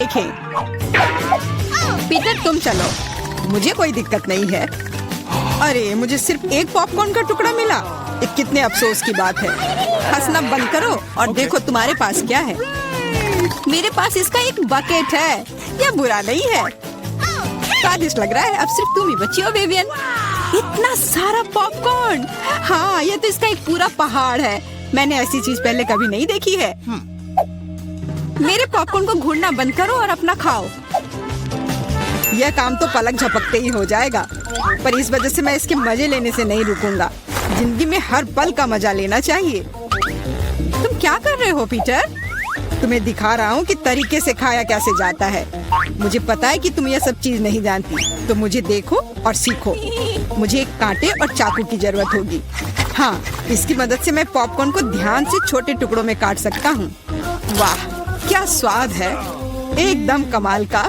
देखें। पीटर तुम चलो, मुझे कोई दिक्कत नहीं है। अरे मुझे सिर्फ एक पॉपकॉर्न का टुकड़ा मिला, ये कितने अफसोस की बात है। हंसना बंद करो और देखो तुम्हारे पास क्या है। मेरे पास इसका एक बकेट है, यह बुरा नहीं है, स्वादिष्ट लग रहा है। अब सिर्फ तुम ही बची हो विवियन। इतना सारा पॉपकॉर्न, हाँ यह तो इसका एक पूरा पहाड़ है। मैंने ऐसी चीज पहले कभी नहीं देखी है। मेरे पॉपकॉर्न को घूरना बंद करो और अपना खाओ। यह काम तो पलक झपकते ही हो जाएगा, पर इस वजह से मैं इसके मजे लेने से नहीं रुकूंगा। जिंदगी में हर पल का मजा लेना चाहिए। तुम क्या कर रहे हो पीटर? तुम्हें दिखा रहा हूँ कि तरीके से खाया कैसे जाता है। मुझे पता है कि तुम यह सब चीज नहीं जानती, तो मुझे देखो और सीखो। मुझे एक कांटे और चाकू की जरूरत होगी। हाँ, इसकी मदद से मैं पॉपकॉर्न को ध्यान से छोटे टुकड़ों में काट सकता हूँ। वाह क्या स्वाद है, एकदम कमाल का।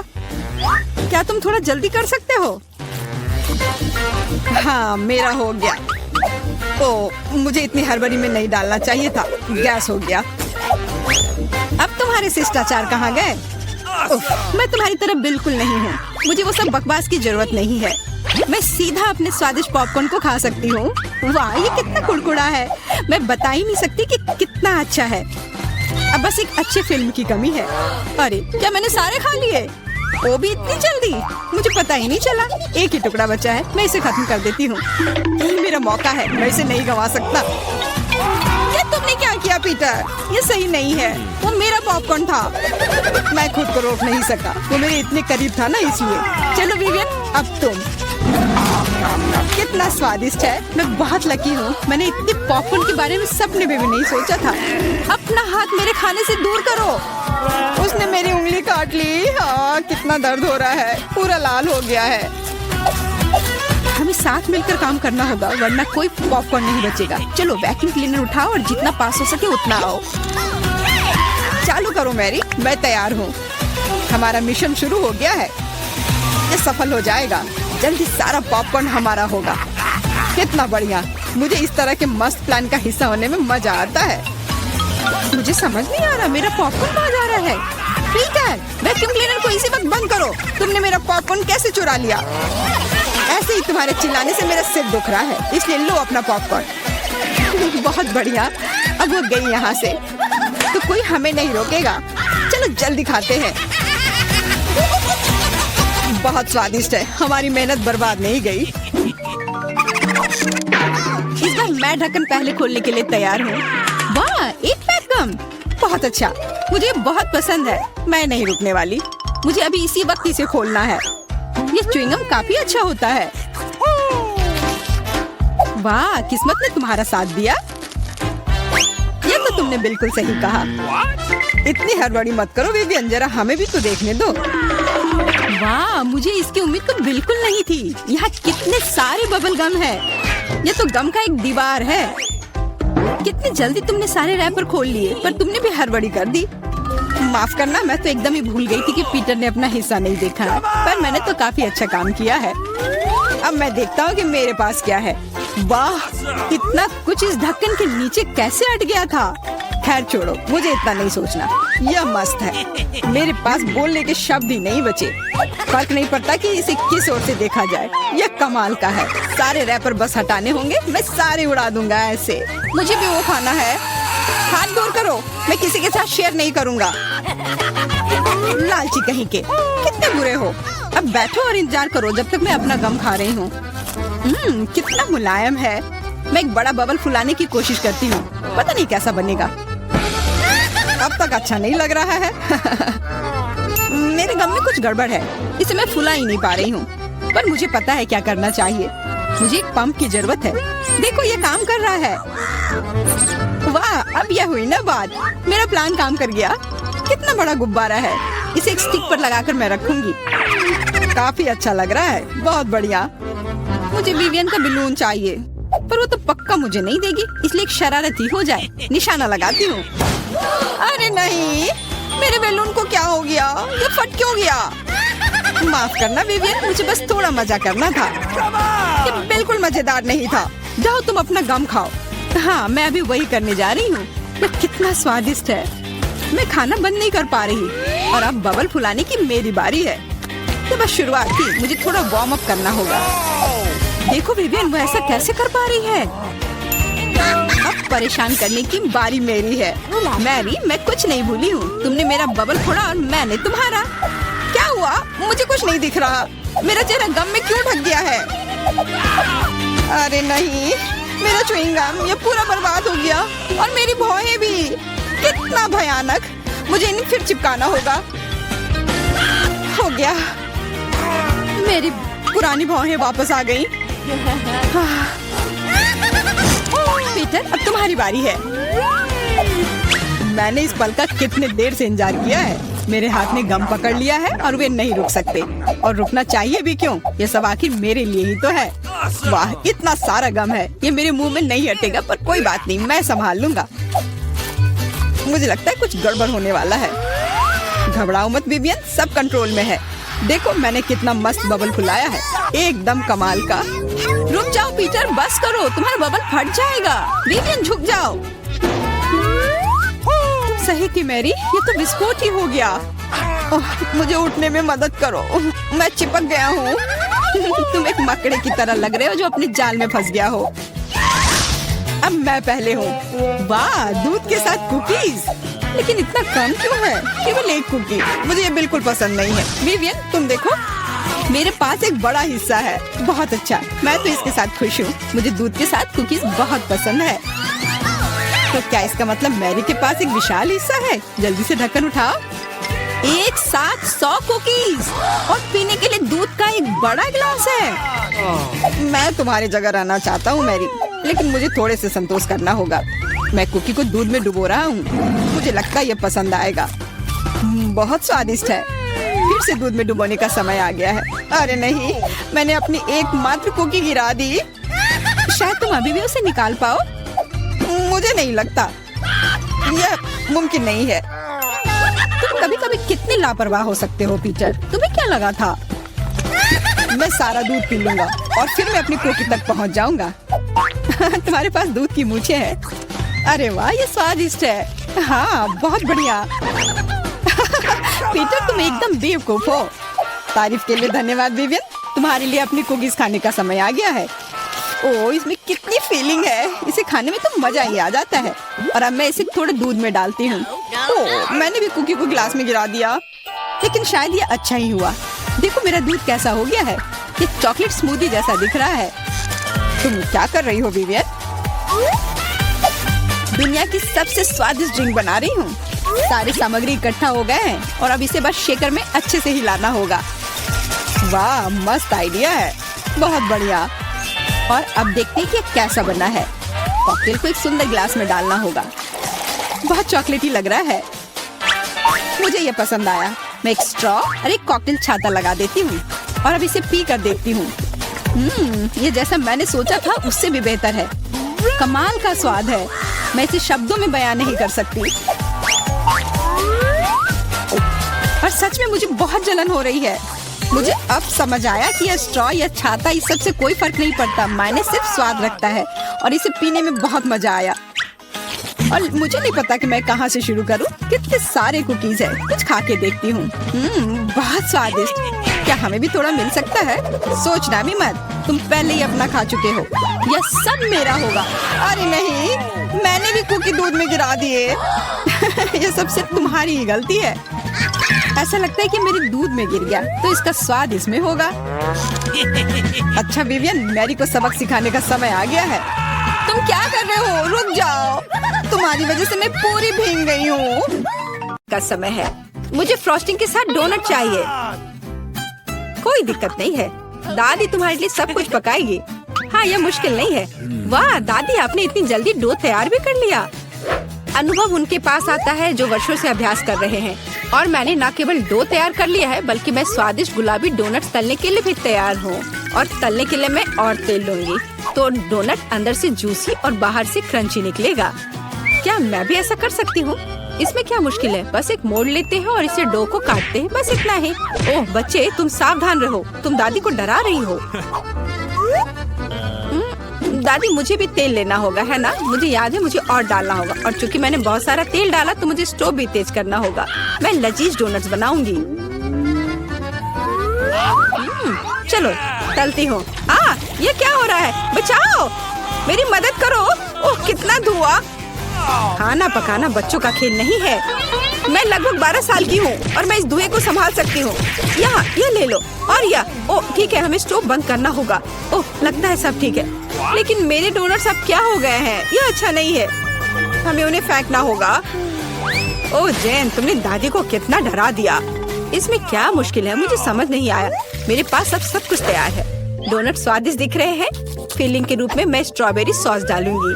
क्या तुम थोड़ा जल्दी कर सकते हो? हाँ मेरा हो गया। ओ, मुझे इतनी हड़बड़ी में नहीं डालना चाहिए था। गैस हो गया। अब तुम्हारे शिष्टाचार कहाँ गए? मैं तुम्हारी तरह बिल्कुल नहीं हूँ। मुझे वो सब बकवास की जरूरत नहीं है। मैं सीधा अपने स्वादिष्ट पॉपकॉर्न को खा सकती हूँ। वाह ये कितना कुड़कुड़ा है, मैं बता ही नहीं सकती कि कितना अच्छा है। अब बस एक अच्छे फिल्म की कमी है। अरे क्या मैंने सारे खा लिए? वो भी इतनी जल्दी, मुझे पता ही नहीं चला। एक ही टुकड़ा बचा है, मैं इसे खत्म कर देती हूँ। यही मेरा मौका है, मैं इसे नहीं गंवा सकता। ये तुमने क्या किया पीटर? ये सही नहीं है, वो मेरा पॉपकॉर्न था। मैं खुद को रोक नहीं सका, वो मेरे इतने करीब था ना, इसलिए। चलो विवियन अब तुम। कितना स्वादिष्ट है, मैं बहुत लकी हूँ। मैंने इतने पॉपकॉर्न के बारे में सपने में भी नहीं सोचा था। अपना हाथ मेरे खाने से दूर करो। उसने मेरी उंगली काट ली। हाँ कितना दर्द हो रहा है, पूरा लाल हो गया है। हमें साथ मिलकर काम करना होगा, वरना कोई पॉपकॉर्न नहीं बचेगा। चलो वैक्यूम क्लीनर उठाओ और जितना पास हो सके उतना आओ। चालू करो मैरी, मैं तैयार हूँ। हमारा मिशन शुरू हो गया है, ये सफल हो जाएगा। जल्दी सारा पॉपकॉर्न हमारा होगा। कितना बढ़िया, मुझे इस तरह के मस्त प्लान का हिस्सा होने में मजा आता है। मुझे समझ नहीं आ रहा मेरा पॉपकॉर्न कहाँ जा रहा है। पीटर वैक्यूम क्लीनर को इसी वक्त बंद करो। तुमने मेरा पॉपकॉर्न कैसे चुरा लिया? ऐसे ही तुम्हारे चिल्लाने से मेरा सिर दुख रहा है, इसलिए लो अपना पॉपकॉर्न। बहुत बढ़िया, अब वो गई यहाँ से तो कोई हमें नहीं रोकेगा। चलो जल्दी खाते हैं। बहुत स्वादिष्ट है, हमारी मेहनत बर्बाद नहीं गई। इस बार मैं ढक्कन पहले खोलने के लिए तैयार हूँ। वाह एक पैक गम, बहुत अच्छा, मुझे बहुत पसंद है। मैं नहीं रुकने वाली, मुझे अभी इसी वक्त इसे खोलना है। ये च्युइंगम काफी अच्छा होता है। वाह किस्मत ने तुम्हारा साथ दिया। ये तो तुमने बिल्कुल सही कहा। इतनी हड़बड़ी मत करो विवियन, जरा हमें भी तो देखने दो। वाह मुझे इसकी उम्मीद तो बिल्कुल नहीं थी। यहाँ कितने सारे बबल गम है, ये तो गम का एक दीवार है। कितनी जल्दी तुमने सारे रैपर खोल लिए, पर तुमने भी हड़बड़ी कर दी। माफ करना, मैं तो एकदम ही भूल गई थी कि पीटर ने अपना हिस्सा नहीं देखा है, पर मैंने तो काफी अच्छा काम किया है। अब मैं देखता हूँ कि मेरे पास क्या है। वाह इतना कुछ इस ढक्कन के नीचे कैसे अट गया था। खैर छोड़ो, मुझे इतना नहीं सोचना। यह मस्त है, मेरे पास बोलने के शब्द ही नहीं बचे। फर्क नहीं पड़ता कि इसे किस ओर से देखा जाए, यह कमाल का है। सारे रैपर बस हटाने होंगे, मैं सारे उड़ा दूंगा ऐसे। मुझे भी वो खाना है। हाथ दूर करो, मैं किसी के साथ शेयर नहीं करूंगा। लालची कहीं के, कितने बुरे हो। अब बैठो और इंतजार करो जब तक मैं अपना गम खा रही हूँ। कितना मुलायम है। मैं एक बड़ा बबल फुलाने की कोशिश करती हूँ, पता नहीं कैसा बनेगा। अब तक अच्छा नहीं लग रहा है। मेरे गम में कुछ गड़बड़ है, इसे मैं फुला ही नहीं पा रही हूँ, पर मुझे पता है क्या करना चाहिए। मुझे एक पंप की जरूरत है। देखो ये काम कर रहा है। वाह अब यह हुई ना बात, मेरा प्लान काम कर गया। कितना बड़ा गुब्बारा है, इसे एक स्टिक पर लगाकर मैं रखूंगी। काफी अच्छा लग रहा है, बहुत बढ़िया। मुझे विवियन का बैलून चाहिए, पर वो तो पक्का मुझे नहीं देगी, इसलिए एक शरारती हो जाए, निशाना लगाती हूँ। अरे नहीं, मेरे बैलून को क्या हो गया? ये फट क्यों गया? माफ करना विवियन, मुझे बस थोड़ा मजा करना था। ये बिल्कुल मजेदार नहीं था। जाओ तुम अपना गम खाओ। हाँ मैं अभी वही करने जा रही हूँ। ये कितना स्वादिष्ट है। मैं खाना बंद नहीं कर पा रही और अब बबल फुलाने की मेरी बारी है। तो बस शुरुआत की, मुझे थोड़ा वार्म अप करना होगा। देखो विवियन, वो ऐसा कैसे कर पा रही है। अब परेशान करने की बारी मेरी है। मैरी, मैं कुछ नहीं भूली हूँ। तुमने मेरा बबल फोड़ा और मैंने तुम्हारा। क्या हुआ? मुझे कुछ नहीं दिख रहा। मेरा चेहरा गम में क्यों ढक गया है? अरे नहीं, मेरा च्युइंग गम ये पूरा बर्बाद हो गया और मेरी भौहें भी। कितना भयानक। मुझे इन्हें फिर चिपकाना होगा। हो गया, मेरी पुरानी भौहें वापस आ गई। पीटर, अब तुम्हारी बारी है। मैंने इस पल का कितने देर से इंतजार किया है। मेरे हाथ ने गम पकड़ लिया है और वे नहीं रुक सकते, और रुकना चाहिए भी क्यों? ये सब आखिर मेरे लिए ही तो है। वाह, इतना सारा गम है, ये मेरे मुंह में नहीं हटेगा, पर कोई बात नहीं, मैं संभाल लूंगा। मुझे लगता है कुछ गड़बड़ होने वाला है। घबराओ मत विवियन, सब कंट्रोल में है। देखो मैंने कितना मस्त बबल फुलाया है, एकदम कमाल का। रुक जाओ पीटर, बस करो, तुम्हारा बबल फट जाएगा। विवियन झुक जाओ। सही थी मैरी, ये तो विस्फोट ही हो गया। मुझे उठने में मदद करो, मैं चिपक गया हूँ। तुम एक मकड़े की तरह लग रहे हो जो अपने जाल में फंस गया हो। अब मैं पहले हूँ। वाह, दूध के साथ कुकीज, लेकिन इतना कम क्यों है? केवल एक कुकी। मुझे ये बिल्कुल पसंद नहीं है। विवियन, तुम देखो, मेरे पास एक बड़ा हिस्सा है। बहुत अच्छा, मैं तो इसके साथ खुश हूँ। मुझे दूध के साथ कुकीज बहुत पसंद है। तो क्या इसका मतलब मैरी के पास एक विशाल हिस्सा है? जल्दी से ढक्कन उठाओ। एक साथ 100 कुकीज और पीने के लिए दूध का एक बड़ा गिलास है। मैं तुम्हारी जगह रहना चाहता हूँ मैरी, लेकिन मुझे थोड़े से संतोष करना होगा। मैं कुकी को दूध में डुबो रहा हूँ। मुझे लगता है ये पसंद आएगा। बहुत स्वादिष्ट है। फिर से दूध में डुबोने का समय आ गया है। अरे नहीं, मैंने अपनी एकमात्र कुकी गिरा दी। शायद तुम अभी भी उसे निकाल पाओ। मुझे नहीं लगता, यह मुमकिन नहीं है। तुम कभी कभी कितने लापरवाह हो सकते हो पीटर। तुम्हें क्या लगा था? मैं सारा दूध पी लूंगा और फिर मैं अपनी कुकी तक पहुंच जाऊंगा। तुम्हारे पास दूध की मूछें हैं। अरे वाह, ये स्वादिष्ट है। हाँ, बहुत बढ़िया। पीटर, तुम एकदम बेवकूफ हो। तारीफ के लिए धन्यवाद विवियन। तुम्हारे लिए अपनी कुकीज खाने का समय आ गया है। ओह, इसमें कितनी फीलिंग है। इसे खाने में तो मजा ही आ जाता है। और अब मैं इसे थोड़े दूध में डालती हूँ। ओह, मैंने भी कुकी को गिलास में गिरा दिया, लेकिन शायद ये अच्छा ही हुआ। देखो मेरा दूध कैसा हो गया है। ये चॉकलेट स्मूदी जैसा दिख रहा है। तुम क्या कर रही हो विवियन? दुनिया की सबसे स्वादिष्ट ड्रिंक बना रही हूँ। सारी सामग्री इकट्ठा हो गए हैं और अब इसे बस शेकर में अच्छे से हिलाना होगा। वाह, मस्त आइडिया है, बहुत बढ़िया। और अब देखते हैं कि कैसा बना है। कॉकटेल को एक सुंदर गिलास में डालना होगा। बहुत चॉकलेटी लग रहा है। मुझे ये पसंद आया। मैं एक स्ट्रॉ और एक कॉकटेल छाता लगा देती हूँ और अब इसे पी कर देखती हूँ। ये जैसा मैंने सोचा था उससे भी बेहतर है। कमाल का स्वाद है। मैं इसे शब्दों में बयान नहीं कर सकती। और सच में मुझे बहुत जलन हो रही है। मुझे अब समझ आया कि यह स्ट्रॉ या छाता इस सब से कोई फर्क नहीं पड़ता। मायने सिर्फ स्वाद रखता है और इसे पीने में बहुत मजा आया। और मुझे नहीं पता कि मैं कहाँ से शुरू करूँ। कितने सारे कुकीज है। कुछ खा के देखती हूँ। बहुत स्वादिष्ट। क्या हमें भी थोड़ा मिल सकता है? सोचना भी मत, तुम पहले ही अपना खा चुके हो। यह सब मेरा होगा। अरे नहीं, मैंने भी कुकी दूध में गिरा दिए। यह सब सिर्फ तुम्हारी ही गलती है। ऐसा लगता है कि मेरे दूध में गिर गया, तो इसका स्वाद इसमें होगा। अच्छा विवियन, मैरी को सबक सिखाने का समय आ गया है। तुम क्या कर रहे हो? रुक जाओ, तुम्हारी वजह से मैं पूरी भीग गई हूँ। का समय है। मुझे फ्रॉस्टिंग के साथ डोनट चाहिए। कोई दिक्कत नहीं है, दादी तुम्हारे लिए सब कुछ पकाएगी। हाँ, यह मुश्किल नहीं है। वाह दादी, आपने इतनी जल्दी डो तैयार भी कर लिया। अनुभव उनके पास आता है जो वर्षों से अभ्यास कर रहे हैं। और मैंने न केवल डो तैयार कर लिया है, बल्कि मैं स्वादिष्ट गुलाबी डोनट्स तलने के लिए भी तैयार हूँ। और तलने के लिए मैं और तेल लूंगी, तो डोनट अंदर से जूसी और बाहर से क्रंची निकलेगा। क्या मैं भी ऐसा कर सकती हूँ? इसमें क्या मुश्किल है? बस एक मोड़ लेते हैं और इसे डो को काटते हैं, बस इतना ही। ओह बच्चे, तुम सावधान रहो, तुम दादी को डरा रही हो। दादी मुझे भी तेल लेना होगा, है ना? मुझे याद है मुझे और डालना होगा, और चूंकि मैंने बहुत सारा तेल डाला तो मुझे स्टोव भी तेज करना होगा। मैं लजीज डोनट्स बनाऊंगी। चलो तलती हूँ। ये क्या हो रहा है? बचाओ, मेरी मदद करो। ओह कितना धुआं! खाना पकाना बच्चों का खेल नहीं है। मैं लगभग 12 साल की हूँ और मैं इस धुएं को संभाल सकती हूँ। यहाँ ये ले लो। और ओह ठीक है, हमें स्टोव बंद करना होगा। ओह लगता है सब ठीक है, लेकिन मेरे डोनट्स अब क्या हो गए हैं? ये अच्छा नहीं है, हमें उन्हें फेंकना होगा। ओह जेन, तुमने दादी को कितना डरा दिया। इसमें क्या मुश्किल है? मुझे समझ नहीं आया। मेरे पास अब सब कुछ तैयार है। डोनट स्वादिष्ट दिख रहे हैं। फिलिंग के रूप में मैं स्ट्रॉबेरी सॉस डालूंगी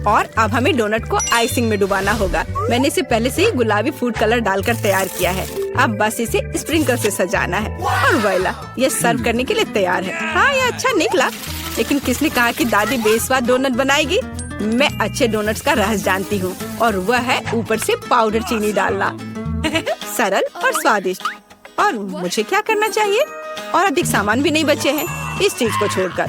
और अब हमें डोनट को आइसिंग में डुबाना होगा। मैंने इसे पहले से ही गुलाबी फूड कलर डालकर तैयार किया है। अब बस इसे स्प्रिंकल से सजाना है और वोइला, ये सर्व करने के लिए तैयार है। हाँ ये अच्छा निकला, लेकिन किसने कहा कि दादी बेस्वाद डोनट बनाएगी? मैं अच्छे डोनट्स का रहस्य जानती हूँ, और वह है ऊपर से पाउडर चीनी डालना। सरल और स्वादिष्ट। और मुझे क्या करना चाहिए? और अधिक सामान भी नहीं बचे हैं इस चीज को छोड़कर।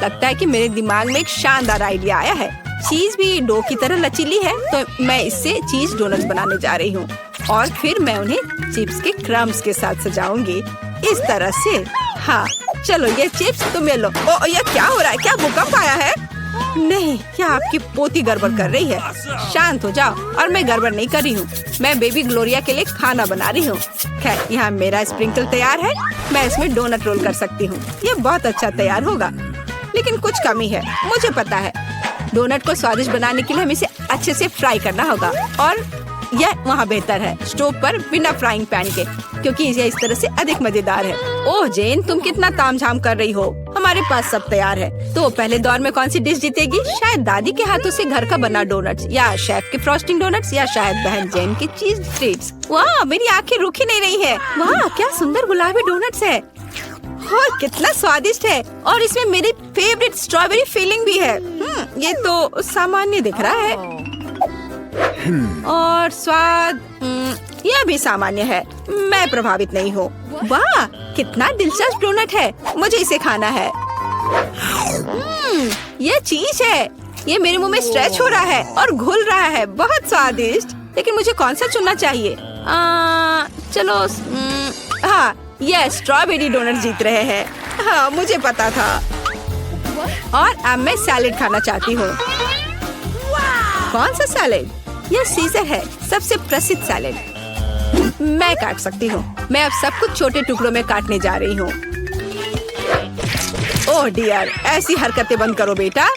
लगता है कि मेरे दिमाग में एक शानदार आइडिया आया है। चीज भी डो की तरह लचीली है, तो मैं इससे चीज डोनट्स बनाने जा रही हूँ, और फिर मैं उन्हें चिप्स के क्रम्स के साथ सजाऊंगी इस तरह से। हाँ चलो ये चिप्स तुम ले लो। ओ ये क्या हो रहा है? क्या भूकंप आया है? नहीं, क्या आपकी पोती गड़बड़ कर रही है? शांत हो जाओ। और मैं गड़बड़ नहीं कर रही हूँ, मैं बेबी ग्लोरिया के लिए खाना बना रही हूँ। खैर यहाँ मेरा स्प्रिंकल तैयार है। मैं इसमें डोनट रोल कर सकती हूँ। ये बहुत अच्छा तैयार होगा, लेकिन कुछ कमी है, मुझे पता है। डोनट को स्वादिष्ट बनाने के लिए हमें इसे अच्छे से फ्राई करना होगा, और यह वहाँ बेहतर है स्टोव पर बिना फ्राइंग पैन के, क्योंकि यह इस तरह से अधिक मजेदार है। ओह जेन, तुम कितना तामझाम कर रही हो। हमारे पास सब तैयार है। तो पहले दौर में कौन सी डिश जीतेगी? शायद दादी के हाथों से घर का बना डोनट्स, या शेफ के फ्रॉस्टिंग डोनट्स, या शायद बहन जेन की चीज ट्रीट्स। वाह, मेरी आंखें रुक ही नहीं रही है। वाह क्या सुंदर गुलाबी डोनट्स है, और कितना स्वादिष्ट है, और इसमें मेरी फेवरेट स्ट्रॉबेरी फिलिंग भी है। ये तो सामान्य दिख रहा है, और स्वाद यह भी सामान्य है। मैं प्रभावित नहीं हूँ। वाह कितना दिलचस्प डोनट है, मुझे इसे खाना है। ये चीज है, ये मेरे मुंह में स्ट्रेच हो रहा है और घुल रहा है। बहुत स्वादिष्ट, लेकिन मुझे कौन सा चुनना चाहिए? चलो हाँ, ये स्ट्रॉबेरी डोनट जीत रहे हैं। हाँ मुझे पता था। और अब मैं सैलेड खाना चाहती हूँ। कौन सा सैलेड? यह सीजर है, सबसे प्रसिद्ध सैलेड। मैं काट सकती हूँ। मैं अब सब कुछ छोटे टुकड़ों में काटने जा रही हूँ। ओह डियर, ऐसी हरकतें बंद करो बेटा।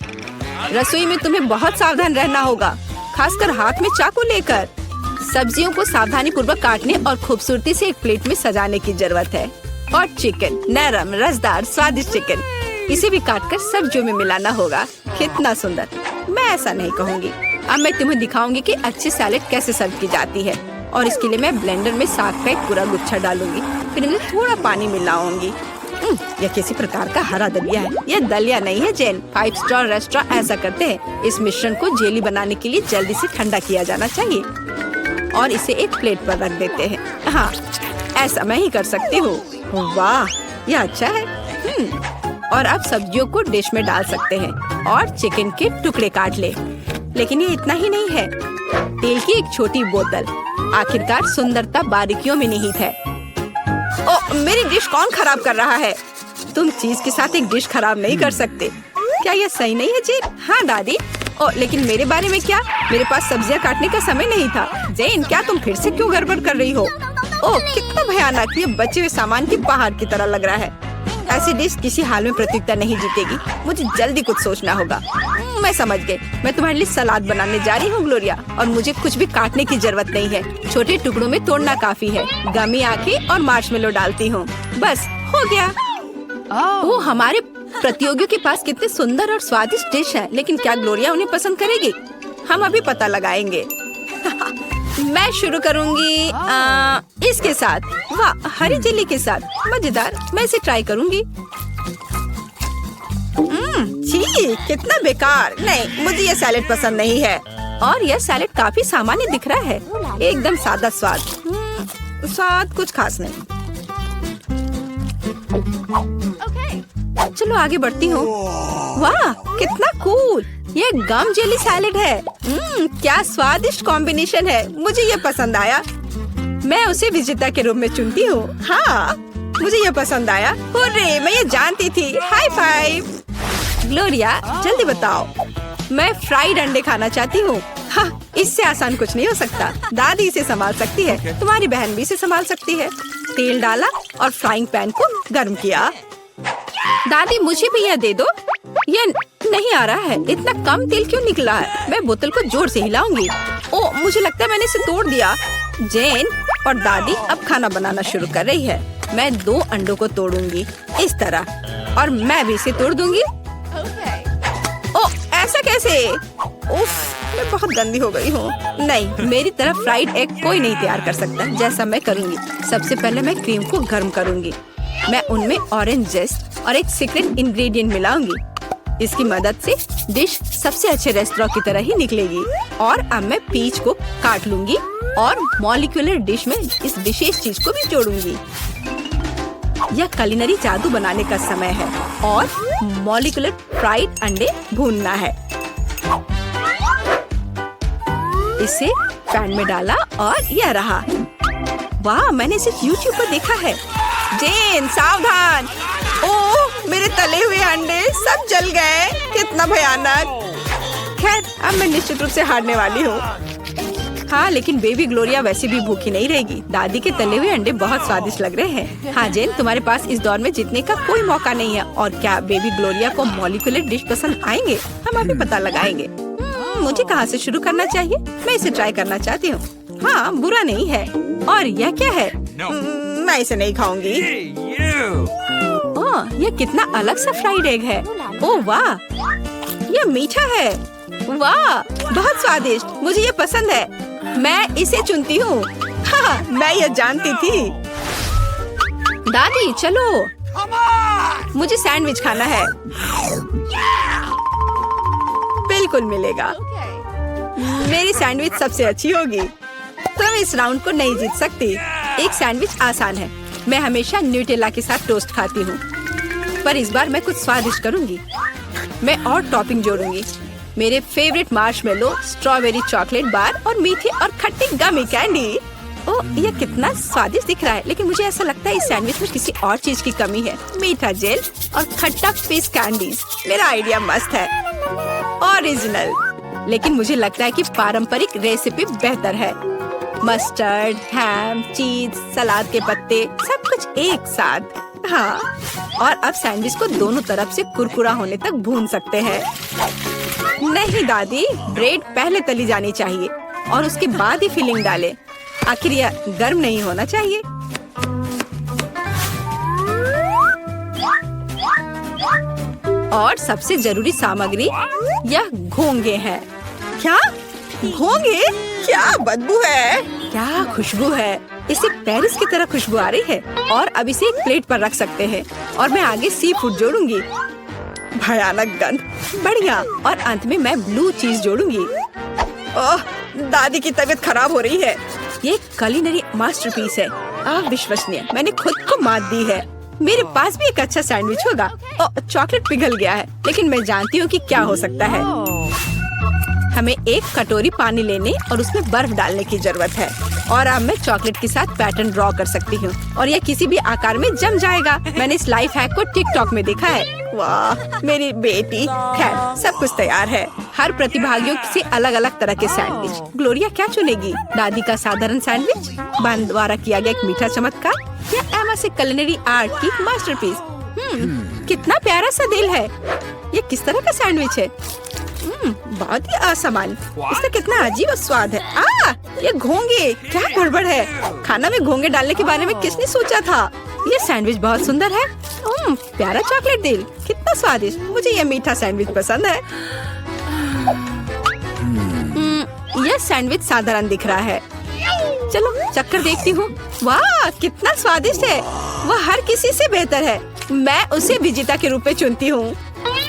रसोई में तुम्हें बहुत सावधान रहना होगा, खासकर हाथ में चाकू लेकर। सब्जियों को सावधानी पूर्वक काटने और खूबसूरती से एक प्लेट में सजाने की जरूरत है। और चिकन, नरम रसदार स्वादिष्ट चिकन, इसे भी काटकर सब्जियों में मिलाना होगा। कितना सुंदर। मैं ऐसा नहीं कहूँगी। अब मैं तुम्हें दिखाऊंगी कि अच्छी सैलेड कैसे सर्व की जाती है। और इसके लिए मैं ब्लेंडर में साग का एक पूरा गुच्छा डालूंगी, फिर इनमें थोड़ा पानी मिलाऊंगी। यह किसी प्रकार का हरा दलिया है। यह दलिया नहीं है जेन, 5 स्टार रेस्टोरेंट ऐसा करते हैं। इस मिश्रण को जेली बनाने के लिए जल्दी से ठंडा किया जाना चाहिए, और इसे एक प्लेट पर रख देते हैं। हाँ ऐसा मैं ही कर सकती हूँ। वाह यह अच्छा है। और अब सब्जियों को डिश में डाल सकते हैं और चिकन के टुकड़े काट ले। लेकिन ये इतना ही नहीं है, तेल की एक छोटी बोतल। आखिरकार सुंदरता बारीकियों में निहित है। ओ मेरी डिश कौन खराब कर रहा है? तुम चीज के साथ एक डिश खराब नहीं कर सकते। क्या यह सही नहीं है जेन? हाँ दादी। ओ लेकिन मेरे बारे में क्या? मेरे पास सब्जियां काटने का समय नहीं था। जेन क्या तुम फिर से क्यों गड़बड़ कर रही हो? ओह कितना भयानक, ये बचे हुए सामान की पहाड़ की तरह लग रहा है। ऐसी डिश किसी हाल में प्रतियोगिता नहीं जीतेगी। मुझे जल्दी कुछ सोचना होगा। मैं समझ गई। मैं तुम्हारे लिए सलाद बनाने जा रही हूँ ग्लोरिया, और मुझे कुछ भी काटने की जरूरत नहीं है। छोटे टुकड़ों में तोड़ना काफी है। गमी आंखें और मार्शमेलो डालती हूँ, बस हो गया। वो हमारे प्रतियोगियों के पास कितने सुंदर और स्वादिष्ट डिश है, लेकिन क्या ग्लोरिया उन्हें पसंद करेगी? हम अभी पता लगाएंगे। मैं शुरू करूंगी इसके साथ। वाह हरी चिल्ली के साथ, मजेदार। मैं इसे ट्राई करूंगी। छी कितना बेकार। नहीं मुझे ये सैलेड पसंद नहीं है। और यह सैलेड काफी सामान्य दिख रहा है, एकदम सादा स्वाद। स्वाद कुछ खास नहीं। चलो आगे बढ़ती हूँ। वाह कितना कूल, ये गम जेली सैलेड है। क्या स्वादिष्ट कॉम्बिनेशन है, मुझे ये पसंद आया। मैं उसे विजेता के रूप में चुनती हूँ। हाँ मुझे ये पसंद आया। हुर्रे, मैं ये जानती थी। High five. ग्लोरिया जल्दी बताओ। मैं फ्राइड अंडे खाना चाहती हूँ। हाँ, इससे आसान कुछ नहीं हो सकता। दादी इसे संभाल सकती है, तुम्हारी बहन भी इसे संभाल सकती है। तेल डाला और फ्राइंग पैन को गर्म किया। दादी मुझे भी यह दे दो। ये नहीं आ रहा है, इतना कम तेल क्यों निकला है? मैं बोतल को जोर से हिलाऊंगी। ओ, मुझे लगता है मैंने इसे तोड़ दिया। जेन और दादी अब खाना बनाना शुरू कर रही है। मैं 2 अंडों को तोड़ूंगी इस तरह, और मैं भी इसे तोड़ दूंगी। ओ, ऐसा कैसे? उफ, मैं बहुत गंदी हो गई हूँ। नहीं, मेरी तरह फ्राइड एग कोई नहीं तैयार कर सकता जैसा मैं करूँगी। सबसे पहले मैं क्रीम को गर्म करूँगी। मैं उनमें ऑरेंज जेस्ट और एक सीक्रेट इंग्रेडिएंट मिलाऊंगी। इसकी मदद से डिश सबसे अच्छे रेस्टोरेंट की तरह ही निकलेगी। और अब मैं पीच को काट लूंगी और मॉलिक्यूलर डिश में इस विशेष चीज को भी जोड़ूंगी। यह कुलिनरी जादू बनाने का समय है और मॉलिक्यूलर फ्राइड अंडे भूनना है। इसे पैन में डाला और यह रहा। वाह, मैंने इसे YouTube पर देखा है। जेन सावधान। ओह, मेरे तले हुए अंडे सब जल गए, कितना भयानक। खैर, अब मैं निश्चित रूप से हारने वाली हूँ। हाँ, लेकिन बेबी ग्लोरिया वैसे भी भूखी नहीं रहेगी। दादी के तले हुए अंडे बहुत स्वादिष्ट लग रहे हैं। हाँ जेन, तुम्हारे पास इस दौर में जीतने का कोई मौका नहीं है। और क्या बेबी ग्लोरिया को मॉलिक्यूलर डिश पसंद आएंगे? हम अभी पता लगाएंगे। मुझे कहाँ से शुरू करना चाहिए? मैं इसे ट्राई करना चाहती हूँ। हाँ, बुरा नहीं है। और यह क्या है? मैं इसे नहीं खाऊंगी। ओह, यह कितना अलग सा फ्राइड एग है। ओह वाह, यह मीठा है। वाह, बहुत स्वादिष्ट, मुझे ये पसंद है। मैं इसे चुनती हूँ। हाँ, मैं यह जानती थी। दादी चलो, मुझे सैंडविच खाना है। बिल्कुल मिलेगा। मेरी सैंडविच सबसे अच्छी होगी। तुम इस राउंड को नहीं जीत सकती। एक सैंडविच आसान है। मैं हमेशा न्यूटेला के साथ टोस्ट खाती हूँ, पर इस बार मैं कुछ स्वादिष्ट करूँगी। मैं और टॉपिंग जोड़ूंगी। मेरे favourite marshmallow, strawberry chocolate bar और मीठी और खट्टी गमी कैंडी। ओह, यह कितना स्वादिष्ट दिख रहा है, लेकिन मुझे ऐसा लगता है इस सैंडविच में किसी और चीज की कमी है। मीठा जेल और खट्टा फिश कैंडीज। मेरा आइडिया मस्त है, ओरिजिनल। लेकिन मुझे लगता है कि पारंपरिक रेसिपी बेहतर है। मस्टर्ड, हैम, चीज, सलाद के पत्ते, सब कुछ एक साथ। हाँ, और अब सैंडविच को दोनों तरफ से कुरकुरा होने तक भून सकते हैं। नहीं दादी, ब्रेड पहले तली जानी चाहिए और उसके बाद ही फिलिंग डालें। आखिर यह गर्म नहीं होना चाहिए। और सबसे जरूरी सामग्री यह घोंगे हैं। क्या घोंगे? क्या बदबू है, क्या खुशबू है। इसे पेरिस की तरह खुशबू आ रही है। और अब इसे एक प्लेट पर रख सकते हैं और मैं आगे सी फूड जोड़ूंगी। भयानक गंध, बढ़िया। और अंत में मैं ब्लू चीज जोड़ूंगी। ओह, दादी की तबीयत खराब हो रही है। ये कुलिनरी मास्टरपीस है, अविश्वसनीय। मैंने खुद को मात दी है। मेरे पास भी एक अच्छा सैंडविच होगा। ओह, चॉकलेट पिघल गया है, लेकिन मैं जानती हूँ कि क्या हो सकता है। हमें एक कटोरी पानी लेने और उसमें बर्फ डालने की जरूरत है। और अब मैं चॉकलेट के साथ पैटर्न ड्रॉ कर सकती हूँ और यह किसी भी आकार में जम जाएगा। मैंने इस लाइफ हैक को टिकटॉक में देखा है। वाह, मेरी बेटी। खैर, सब कुछ तैयार है। हर प्रतिभागियों से अलग अलग तरह के सैंडविच। ग्लोरिया क्या चुनेगी? दादी का साधारण सैंडविच, बहन द्वारा किया गया एक मीठा चमत्कार, या एमा से कुलिनरी आर्ट की मास्टरपीस? कितना प्यारा सा दिल है। ये किस तरह का सैंडविच है? बहुत ही असामान्य। इसका कितना अजीब स्वाद है। ये घोंगे, क्या गड़बड़ है? खाना में घोंगे डालने के बारे में किसने सोचा था? ये सैंडविच बहुत सुंदर है। प्यारा चॉकलेट दिल, कितना स्वादिष्ट। मुझे ये मीठा सैंडविच पसंद है। यह सैंडविच साधारण दिख रहा है। चलो चक्कर देखती हूँ। वाह, कितना स्वादिष्ट है। वह हर किसी से बेहतर है। मैं उसे विजेता के रूप में चुनती हूँ।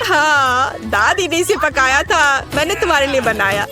हाँ, दादी ने इसे पकाया था, मैंने तुम्हारे लिए बनाया।